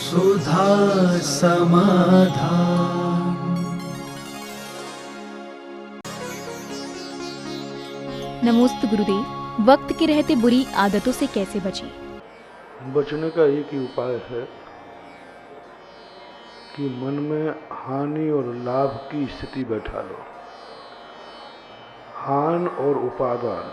सुधा समाधान। नमोस्त गुरुदेव। वक्त के रहते बुरी आदतों से कैसे बचें? बचने का एक ही उपाय है कि मन में हानि और लाभ की स्थिति बैठा लो। हान और उपादान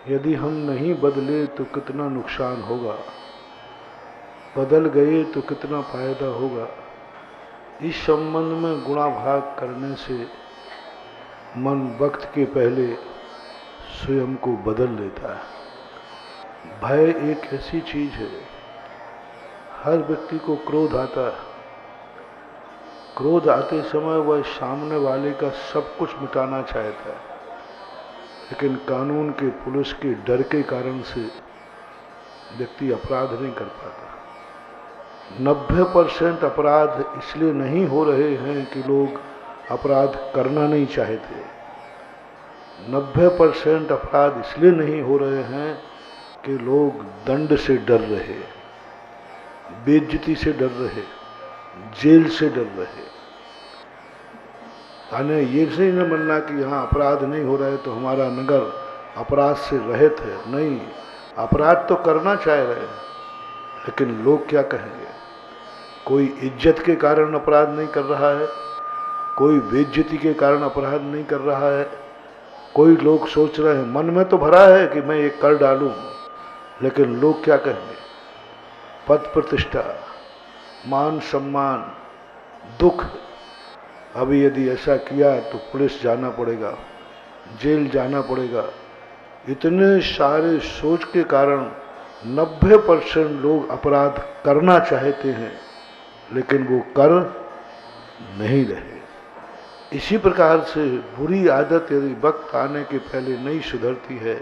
यदि हम नहीं बदले तो कितना नुकसान होगा, बदल गए तो कितना फायदा होगा। इस संबंध में गुणाभाग करने से मन वक्त के पहले स्वयं को बदल लेता है। भय एक ऐसी चीज है, हर व्यक्ति को क्रोध आता है। क्रोध आते समय वह सामने वाले का सब कुछ मिटाना चाहता है, लेकिन कानून के, पुलिस के डर के कारण से व्यक्ति अपराध नहीं कर पाता। 90% अपराध इसलिए नहीं हो रहे हैं कि लोग अपराध करना नहीं चाहते। 90% अपराध इसलिए नहीं हो रहे हैं कि लोग दंड से डर रहे, बेइज्जती से डर रहे, जेल से डर रहे। यानी ये से न बनना कि यहाँ अपराध नहीं हो रहा है तो हमारा नगर अपराध से रहित है। नहीं, अपराध तो करना चाह रहे हैं, लेकिन लोग क्या कहेंगे। कोई इज्जत के कारण अपराध नहीं कर रहा है, कोई बेइज्जती के कारण अपराध नहीं कर रहा है। कोई लोग सोच रहे हैं, मन में तो भरा है कि मैं ये कर डालूं, लेकिन लोग क्या कहेंगे। पद प्रतिष्ठा, मान सम्मान, दुख। अभी यदि ऐसा किया तो पुलिस जाना पड़ेगा, जेल जाना पड़ेगा। इतने सारे सोच के कारण 90% लोग अपराध करना चाहते हैं, लेकिन वो कर नहीं रहे। इसी प्रकार से बुरी आदत यदि वक्त आने के पहले नहीं सुधरती है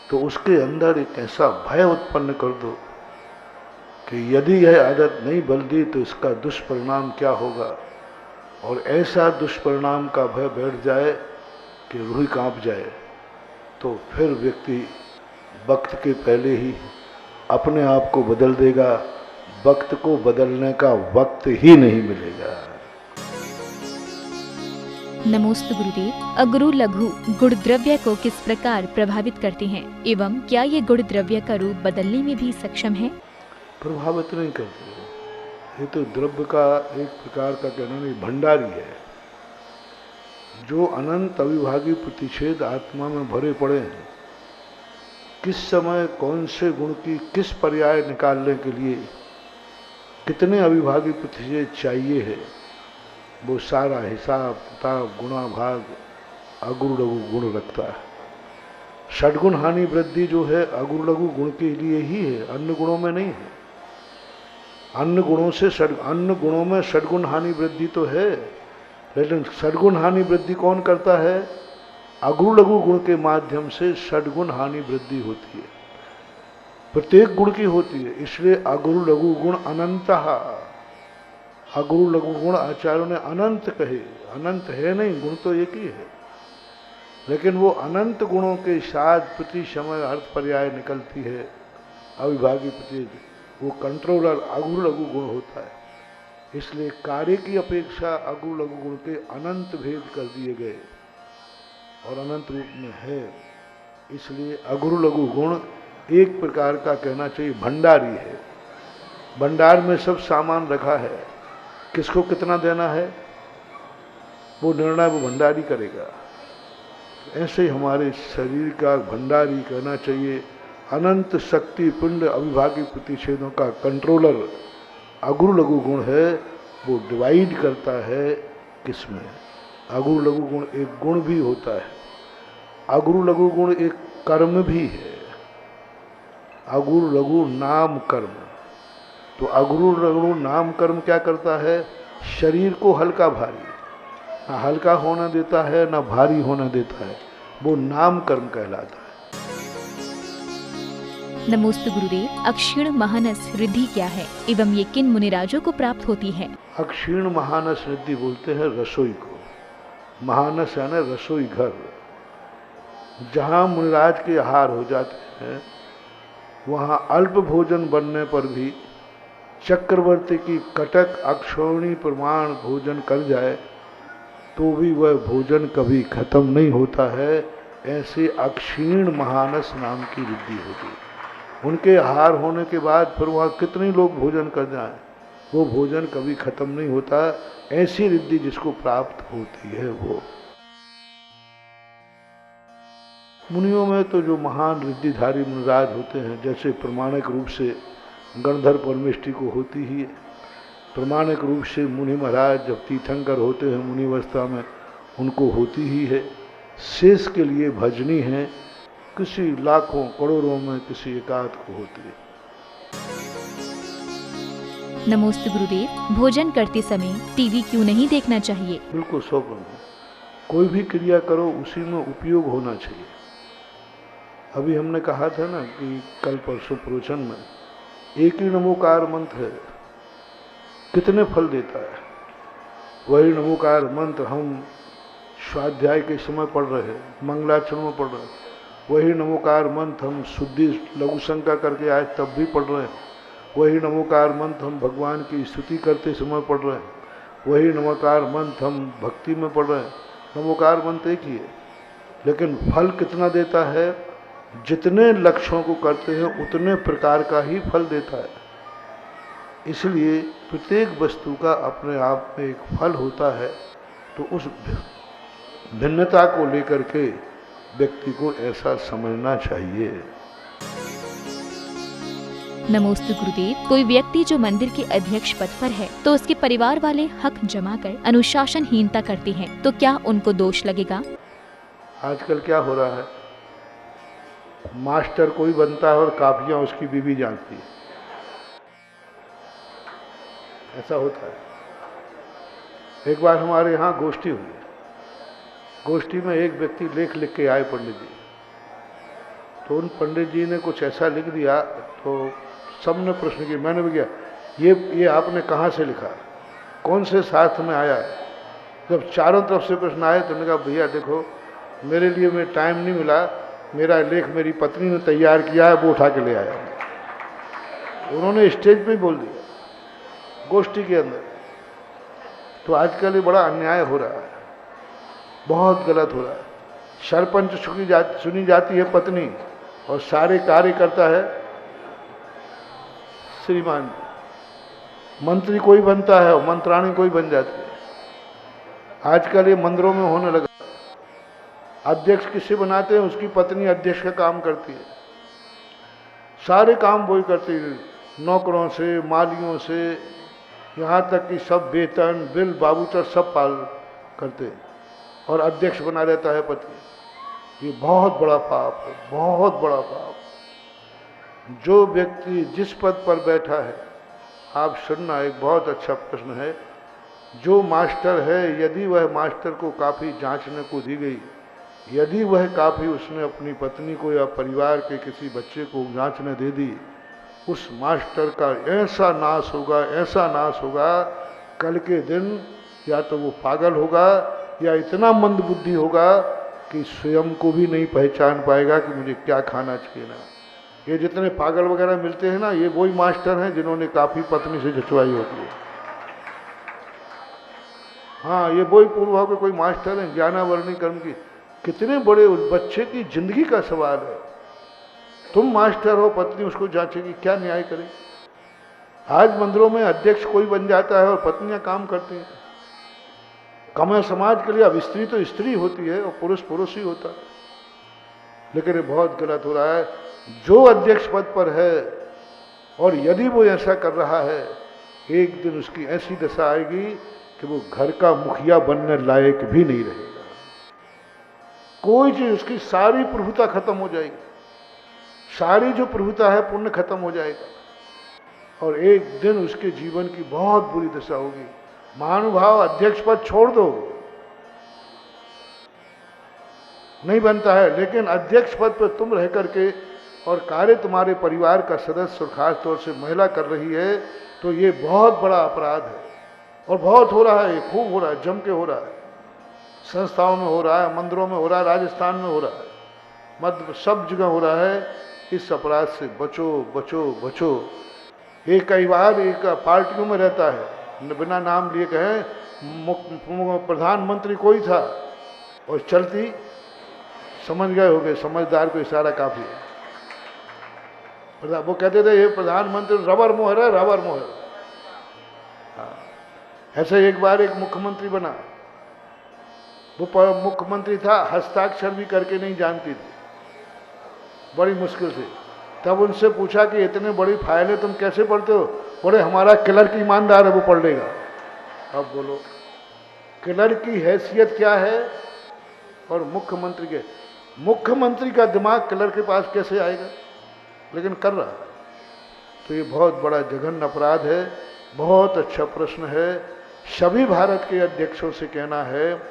तो उसके अंदर एक ऐसा भय उत्पन्न कर दो कि यदि यह आदत नहीं बदली तो इसका दुष्परिणाम क्या होगा। और ऐसा दुष्परिणाम का भय बैठ जाए कि रूह कांप जाए, तो फिर व्यक्ति वक्त के पहले ही अपने आप को बदल देगा। वक्त को बदलने का वक्त ही नहीं मिलेगा। नमोस्त गुरुदेव। अगुरु लघु गुण द्रव्य को किस प्रकार प्रभावित करते हैं एवं क्या ये गुण द्रव्य का रूप बदलने में भी सक्षम है? प्रभावित नहीं करते। ये तो द्रव्य का एक प्रकार का कहना नहीं, भंडारी है जो अनंत अविभागी प्रतिषेध आत्मा में भरे पड़े हैं। किस समय कौन से गुण की किस पर्याय निकालने के लिए कितने अविभागी प्रतिषेध चाहिए है, वो सारा हिसाब किताब गुणाभाग अगुरु लघु गुण रखता है। षडगुण हानि वृद्धि जो है अगुरु लघु गुण के लिए ही है, अन्य गुणों में नहीं है। अन्य गुणों में षडगुण हानि वृद्धि तो है, लेकिन षडगुण हानि वृद्धि कौन करता है? अगुरु लघु गुण के माध्यम से षडगुण हानि वृद्धि होती है, प्रत्येक गुण की होती है। इसलिए अगुरु लघु गुण अनंत। अगुरु लघु गुण आचार्यों ने अनंत कहे। अनंत है नहीं, गुण तो एक ही है, लेकिन वो अनंत गुणों के साथ प्रति समय अर्थ पर्याय निकलती है। अविभागी प्रति वो कंट्रोलर अगुरु लघु गुण होता है। इसलिए कार्य की अपेक्षा अगुरु लघु गुण के अनंत भेद कर दिए गए और अनंत रूप में है। इसलिए अगुरु लघु गुण एक प्रकार का कहना चाहिए भंडारी है। भंडार में सब सामान रखा है, किसको कितना देना है वो निर्णय वो भंडारी करेगा। ऐसे ही हमारे शरीर का भंडारी कहना चाहिए। अनंत शक्ति पिंड अविभागी प्रतिषेधों का कंट्रोलर अगुरु लघु गुण है। वो डिवाइड करता है किसमें। अगुरु लघु गुण एक गुण भी होता है, अगुरु लघु गुण एक कर्म भी है। अगुरु लघु नाम कर्म। तो अगुरु लघु नाम कर्म क्या करता है? शरीर को हल्का भारी ना हल्का होना देता है ना भारी होना देता है, वो नाम कर्म कहलाता है। नमोस्त गुरुदेव। अक्षीण महानस रिद्धि क्या है एवं ये किन मुनिराजों को प्राप्त होती है? अक्षीण महानस रिद्धि बोलते हैं रसोई को। महानस है ना रसोई घर, जहाँ मुनिराज के आहार हो जाते हैं वहाँ अल्प भोजन बनने पर भी चक्रवर्ती की कटक अक्षौणी प्रमाण भोजन कर जाए तो भी वह भोजन कभी खत्म नहीं होता है। ऐसे अक्षीण महानस नाम की रिद्धि होती। उनके हार होने के बाद फिर वहाँ कितने लोग भोजन कर जाएं, वो भोजन कभी खत्म नहीं होता। ऐसी रिद्धि जिसको प्राप्त होती है वो। मुनियों में तो जो महान रिद्धिधारी मुनिराज होते हैं, जैसे प्रमाणिक रूप से गणधर परमेष्टि को होती ही है। प्रमाणिक रूप से मुनि महाराज जब तीर्थंकर होते हैं मुनिवस्था में, उनको होती ही है। शेष के लिए भजनी है, किसी लाखों करोड़ों में किसी एकाध को होती है। नमोस्तु गुरुदेव, भोजन करते समय टीवी क्यों नहीं देखना चाहिए? बिल्कुल 100%। कोई भी क्रिया करो उसी में उपयोग होना चाहिए। अभी हमने कहा था ना कि कल परसों प्रवचन में, एक ही नमोकार मंत्र है, कितने फल देता है। वही नमोकार मंत्र हम स्वाध्याय के समय पढ़ रहे हैं, मंगलाचरण में पढ़ रहे हैं। वही नमोकार मंत्र हम शुद्धि लघु शंका करके आए तब भी पढ़ रहे हैं। वही नमोकार मंत्र हम भगवान की स्तुति करते समय पढ़ रहे हैं। वही नमोकार मंत्र हम भक्ति में पढ़ रहे हैं। नमोकार मंत्र एक ही है, लेकिन फल कितना देता है? जितने लक्ष्यों को करते हैं उतने प्रकार का ही फल देता है। इसलिए प्रत्येक वस्तु का अपने आप में एक फल होता है। तो उस भिन्नता को लेकर के व्यक्ति को ऐसा समझना चाहिए। नमोस्तु गुरुदेव, कोई व्यक्ति जो मंदिर के अध्यक्ष पद पर है तो उसके परिवार वाले हक जमा कर अनुशासनहीनता करते हैं, तो क्या उनको दोष लगेगा? आजकल क्या हो रहा है, मास्टर कोई बनता है और काफियां उसकी बीवी जानती है। ऐसा होता है। एक बार हमारे यहाँ गोष्ठी हुई। गोष्ठी में एक व्यक्ति लेख लिख के आए पंडित जी। तो उन पंडित जी ने कुछ ऐसा लिख दिया तो सबने प्रश्न किया, मैंने भी किया, ये आपने कहाँ से लिखा, कौन से शास्त्र में आया है? जब चारों तरफ से प्रश्न आए तो मैंने कहा, भैया देखो, मेरे लिए मैं टाइम नहीं मिला, मेरा लेख मेरी पत्नी ने तैयार किया है, वो उठा के ले आया। उन्होंने स्टेज पे ही बोल दिया, गोष्ठी के अंदर। तो आजकल ये बड़ा अन्याय हो रहा है, बहुत गलत हो रहा है। सरपंच सुनी जाती है पत्नी और सारे कार्य करता है श्रीमान। मंत्री कोई बनता है और मंत्राणी कोई बन जाती है। आजकल ये मंदिरों में होने लगा। अध्यक्ष किसे बनाते हैं, उसकी पत्नी अध्यक्ष का काम करती है। सारे काम वही करती है, नौकरों से, मालियों से, यहाँ तक कि सब वेतन बिल बाबूचर सब पाल करते हैं और अध्यक्ष बना रहता है पति। ये बहुत बड़ा पाप है, बहुत बड़ा पाप। जो व्यक्ति जिस पद पर बैठा है, आप सुनना, एक बहुत अच्छा प्रश्न है। जो मास्टर है, यदि वह मास्टर को काफ़ी जांचने को दी गई, यदि वह काफ़ी उसने अपनी पत्नी को या परिवार के किसी बच्चे को जांचने दे दी, उस मास्टर का ऐसा नाश होगा, ऐसा नाश होगा, कल के दिन या तो वो पागल होगा या इतना मंद बुद्धि होगा कि स्वयं को भी नहीं पहचान पाएगा कि मुझे क्या खाना चाहिए ना। ये जितने पागल वगैरह मिलते हैं ना, ये वही मास्टर हैं जिन्होंने काफ़ी पत्नी से जचवाई होती है। हाँ, ये वही पूर्व के कोई मास्टर हैं, ज्ञानावरणी कर्म की। कितने बड़े उस बच्चे की जिंदगी का सवाल है। तुम मास्टर हो, पत्नी उसको जांचेगी, क्या न्याय करे? आज मंदिरों में अध्यक्ष कोई बन जाता है और पत्नियां काम करती हैं। कम समाज के लिए अब स्त्री तो स्त्री होती है और पुरुष पुरुष ही होता है। लेकिन ये बहुत गलत हो रहा है। जो अध्यक्ष पद पर है और यदि वो ऐसा कर रहा है, एक दिन उसकी ऐसी दशा आएगी कि वो घर का मुखिया बनने लायक भी नहीं रहेगा। कोई चीज, उसकी सारी प्रभुता खत्म हो जाएगी, सारी जो प्रभुता है पुण्य खत्म हो जाएगा और एक दिन उसके जीवन की बहुत बुरी दशा होगी। महानुभाव, अध्यक्ष पद छोड़ दो, नहीं बनता है, लेकिन अध्यक्ष पद पर तुम रह करके और कार्य तुम्हारे परिवार का सदस्य और खास तौर से महिला कर रही है, तो ये बहुत बड़ा अपराध है और बहुत हो रहा है, ये खूब हो रहा है, जम के हो रहा है। संस्थाओं में हो रहा है, मंदिरों में हो रहा है, राजस्थान में हो रहा है, मध्य सब जगह हो रहा है। इस अपराध से बचो बचो बचो। एक कई बार एक पार्टियों में रहता है, बिना नाम लिए कहें प्रधानमंत्री कोई था और चलती, समझ गए होगे, समझदार को इशारा काफी है। वो कहते थे ये प्रधानमंत्री रबर मोहर है, रबर मोहर। हाँ, ऐसे एक बार एक मुख्यमंत्री बना, वो मुख्यमंत्री था, हस्ताक्षर भी करके नहीं जानती थी, बड़ी मुश्किल से। तब उनसे पूछा कि इतने बड़ी फाइल है तुम कैसे पढ़ते हो? बोले हमारा क्लर्क ईमानदार है, वो पढ़ लेगा। अब बोलो क्लर्क की हैसियत क्या है और मुख्यमंत्री का दिमाग क्लर्क के पास कैसे आएगा? लेकिन कर रहा है। तो ये बहुत बड़ा जघन्य अपराध है। बहुत अच्छा प्रश्न है। सभी भारत के अध्यक्षों से कहना है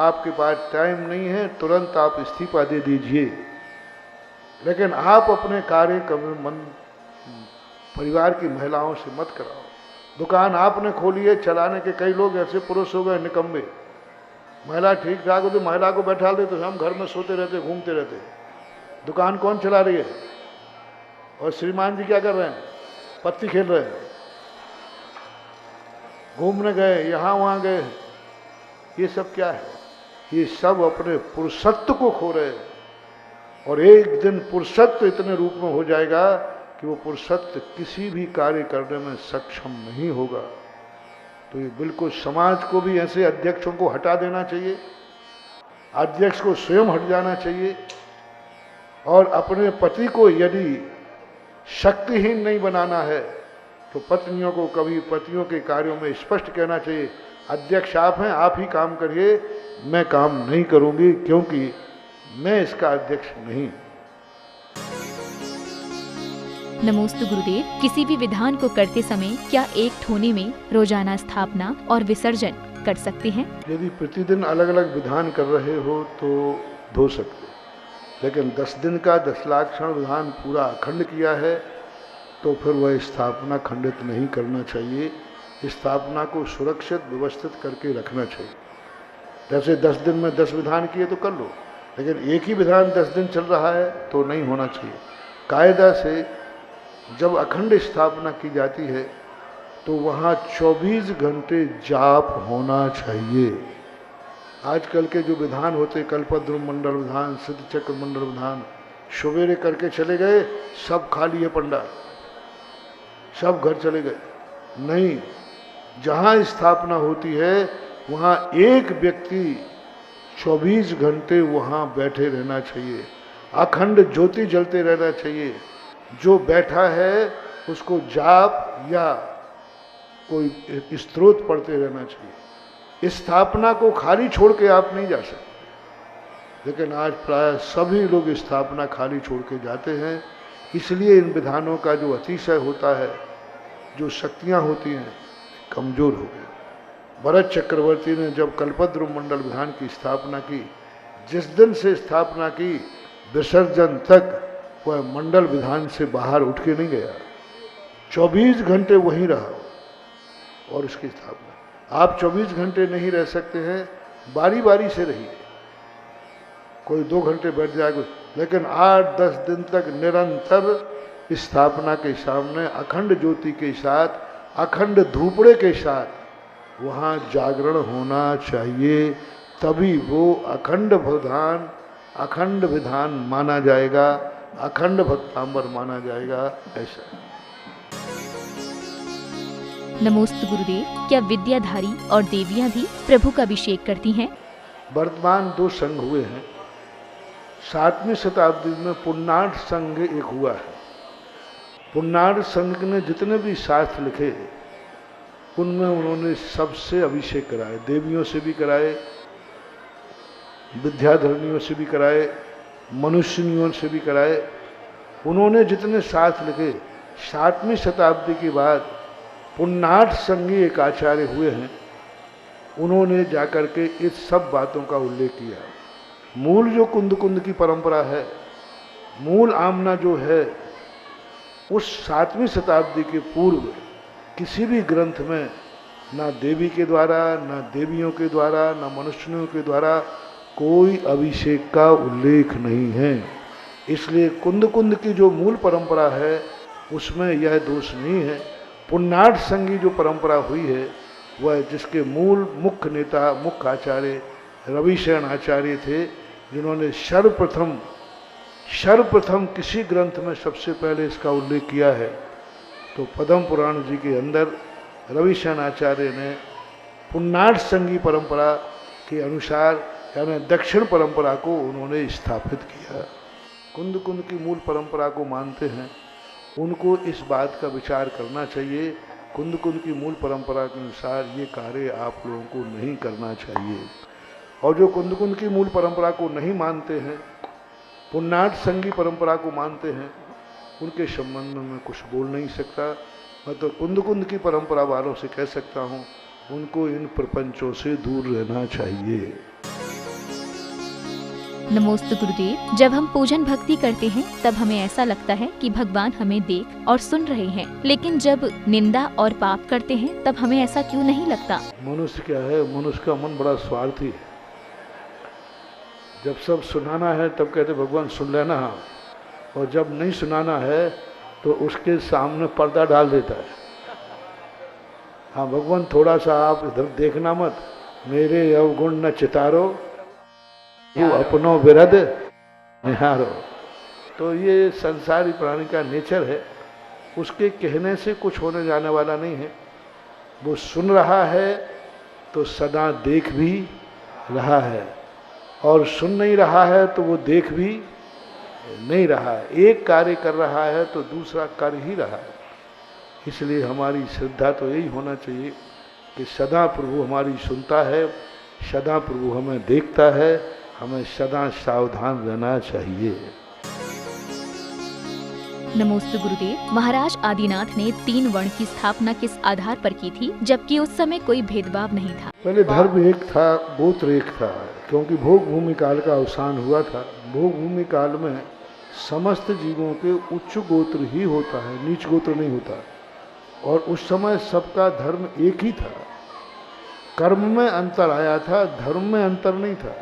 आपके पास टाइम नहीं है, तुरंत आप इस्तीफा दे दीजिए। लेकिन आप अपने कार्य परिवार की महिलाओं से मत कराओ। दुकान आपने खोली है, चलाने के कई लोग ऐसे पुरुष हो गए निकम्मे। महिला ठीक ठाक हो तो महिला को बैठा दे तो हम घर में सोते रहते, घूमते रहते। दुकान कौन चला रही है? और श्रीमान जी क्या कर रहे हैं? पत्ती खेल रहे हैं, घूमने गए, यहाँ वहाँ गए। ये सब क्या है? ये सब अपने पुरुषत्व को खो रहे हैं। और एक दिन पुरुषत्व इतने रूप में हो जाएगा कि वो पुरुषत्व किसी भी कार्य करने में सक्षम नहीं होगा। तो ये बिल्कुल समाज को भी ऐसे अध्यक्षों को हटा देना चाहिए, अध्यक्ष को स्वयं हट जाना चाहिए। और अपने पति को यदि शक्तिहीन नहीं बनाना है तो पत्नियों को कभी पतियों के कार्यों में स्पष्ट कहना चाहिए, अध्यक्ष आप हैं, आप ही काम करिए, मैं काम नहीं करूंगी क्योंकि मैं इसका अध्यक्ष नहीं। नमोस्तु गुरुदेव, किसी भी विधान को करते समय क्या एक ठोने में रोजाना स्थापना और विसर्जन कर सकते हैं? यदि प्रतिदिन अलग अलग विधान कर रहे हो तो धो सकते, लेकिन 10 दिन का 10 लाख क्षण विधान पूरा अखंड किया है तो फिर वह स्थापना खंडित नहीं करना चाहिए। स्थापना को सुरक्षित व्यवस्थित करके रखना चाहिए। जैसे 10 दिन में 10 विधान किए तो कर लो, लेकिन एक ही विधान 10 दिन चल रहा है तो नहीं होना चाहिए। कायदा से जब अखंड स्थापना की जाती है तो वहाँ 24 घंटे जाप होना चाहिए। आजकल के जो विधान होते, कल्पद्रुम मंडल विधान, सिद्ध चक्र मंडल विधान, सवेरे करके चले गए, सब खाली है पंडाल, सब घर चले गए। नहीं, जहाँ स्थापना होती है वहाँ एक व्यक्ति 24 घंटे वहाँ बैठे रहना चाहिए, अखंड ज्योति जलते रहना चाहिए। जो बैठा है उसको जाप या कोई स्त्रोत पढ़ते रहना चाहिए। स्थापना को खाली छोड़ के आप नहीं जा सकते, लेकिन आज प्राय सभी लोग स्थापना खाली छोड़ के जाते हैं। इसलिए इन विधानों का जो अतिशय होता है, जो शक्तियाँ होती हैं, कमज़ोर हो गई। भरत चक्रवर्ती ने जब कल्पद्रुम मंडल विधान की स्थापना की, जिस दिन से स्थापना की विसर्जन तक वह मंडल विधान से बाहर उठ के नहीं गया, 24 घंटे वहीं रहा और उसकी स्थापना। आप 24 घंटे नहीं रह सकते हैं, बारी बारी से रहिए। कोई 2 घंटे बैठ जाएगा, लेकिन 8-10 दिन तक निरंतर स्थापना के सामने अखंड ज्योति के साथ, अखंड धूपड़े के साथ वहाँ जागरण होना चाहिए। तभी वो अखंड विधान माना जाएगा, अखंड भक्तांबर माना जाएगा। ऐसा नमोस्तु गुरुदेव, क्या विद्याधारी और देवियां भी प्रभु का अभिषेक करती हैं? वर्तमान 2 संघ हुए हैं। 7वीं शताब्दी में पुन्नाड संघ एक हुआ है। पुन्नाड संघ ने जितने भी शास्त्र लिखे उनमें उन्होंने सबसे अभिषेक कराए, देवियों से भी कराए, विद्याधरणियों से भी कराए, मनुष्यनियों से भी कराए। उन्होंने जितने शास्त्र लिखे, 7वीं शताब्दी के बाद पुन्नाड संघी एक आचार्य हुए हैं, उन्होंने जाकर के इस सब बातों का उल्लेख किया। मूल जो कुंद की परंपरा है, मूल आमना जो है, उस 7वीं शताब्दी के पूर्व किसी भी ग्रंथ में ना देवी के द्वारा, ना देवियों के द्वारा, ना मनुष्यों के द्वारा कोई अभिषेक का उल्लेख नहीं है। इसलिए कुंद कुंद की जो मूल परंपरा है उसमें यह दोष नहीं है। पुण्यार्थ संगी जो परंपरा हुई है वह जिसके मूल मुख्य नेता मुख्य आचार्य रविशरण आचार्य थे, जिन्होंने सर्वप्रथम किसी ग्रंथ में सबसे पहले इसका उल्लेख किया है तो पद्म पुराण जी के अंदर रविशरण आचार्य ने पुण्यार्थ संगी परंपरा के अनुसार यानी दक्षिण परंपरा को उन्होंने स्थापित किया। कुंद कुंद की मूल परंपरा को मानते हैं उनको इस बात का विचार करना चाहिए, कुंद कुंद की मूल परंपरा के अनुसार ये कार्य आप लोगों को नहीं करना चाहिए। और जो कुंद कुंद की मूल परंपरा को नहीं मानते हैं, पुण्यार्थ संगी परंपरा को मानते हैं, उनके संबंध में मैं कुछ बोल नहीं सकता। मैं तो कुंद कुंद की परंपरा वालों से कह सकता हूँ उनको इन प्रपंचों से दूर रहना चाहिए। नमोस्तु गुरुदेव। जब हम पूजन भक्ति करते हैं तब हमें ऐसा लगता है कि भगवान हमें देख और सुन रहे हैं, लेकिन जब निंदा और पाप करते हैं तब हमें ऐसा क्यों नहीं लगता? मनुष्य क्या है, मनुष्य का मन बड़ा स्वार्थी है। जब सब सुनाना है तब कहते भगवान सुन लेना, और जब नहीं सुनाना है तो उसके सामने पर्दा डाल देता है। हाँ भगवान थोड़ा सा आप इधर देखना मत, मेरे अवगुण न चितारो वो अपनो विरद निहारो। तो ये संसारी प्राणी का नेचर है, उसके कहने से कुछ होने जाने वाला नहीं है। वो सुन रहा है तो सदा देख भी रहा है, और सुन नहीं रहा है तो वो देख भी नहीं रहा है। एक कार्य कर रहा है तो दूसरा कर ही रहा है। इसलिए हमारी श्रद्धा तो यही होना चाहिए कि सदा प्रभु हमारी सुनता है, सदा प्रभु हमें देखता है, हमें सदा सावधान रहना चाहिए। नमोस्तु गुरुदेव। महाराज आदिनाथ ने 3 वर्ण की स्थापना किस आधार पर की थी, जबकि उस समय कोई भेदभाव नहीं था? पहले धर्म एक था, गोत्र एक था, क्योंकि भोग भूमि काल का अवसान हुआ था। भोग भूमि काल में समस्त जीवों के उच्च गोत्र ही होता है, नीच गोत्र नहीं होता। और उस समय सबका धर्म एक ही था। कर्म में अंतर आया था, धर्म में अंतर नहीं था।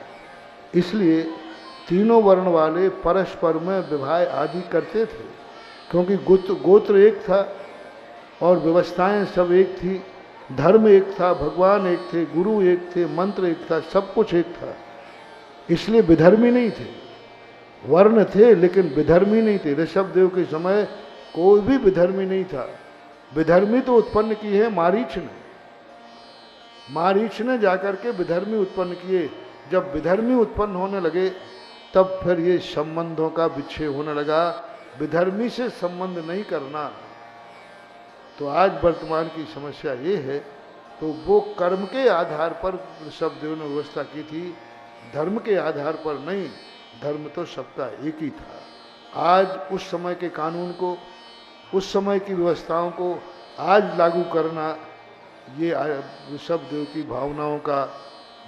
इसलिए तीनों वर्ण वाले परस्पर में विवाह आदि करते थे, क्योंकि गोत्र एक था और व्यवस्थाएं सब एक थी, धर्म एक था, भगवान एक थे, गुरु एक थे, मंत्र एक था, सब कुछ एक था। इसलिए विधर्मी नहीं थे। वर्ण थे लेकिन विधर्मी नहीं थे। ऋषभदेव के समय कोई भी विधर्मी नहीं था। विधर्मी तो उत्पन्न किए हैं मारीच ने। मारीच ने जाकर के विधर्मी उत्पन्न किए। जब विधर्मी उत्पन्न होने लगे तब फिर ये संबंधों का विच्छेद होने लगा। विधर्मी से संबंध नहीं करना। तो आज वर्तमान की समस्या ये है, तो वो कर्म के आधार पर ऋषभदेव ने व्यवस्था की थी, धर्म के आधार पर नहीं। धर्म तो सबका एक ही था। आज उस समय के कानून को, उस समय की व्यवस्थाओं को आज लागू करना, ये ऋषभदेव की भावनाओं का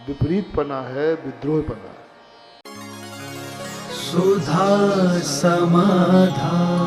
विपरीतपना है, विद्रोहपना। सुधा समाधान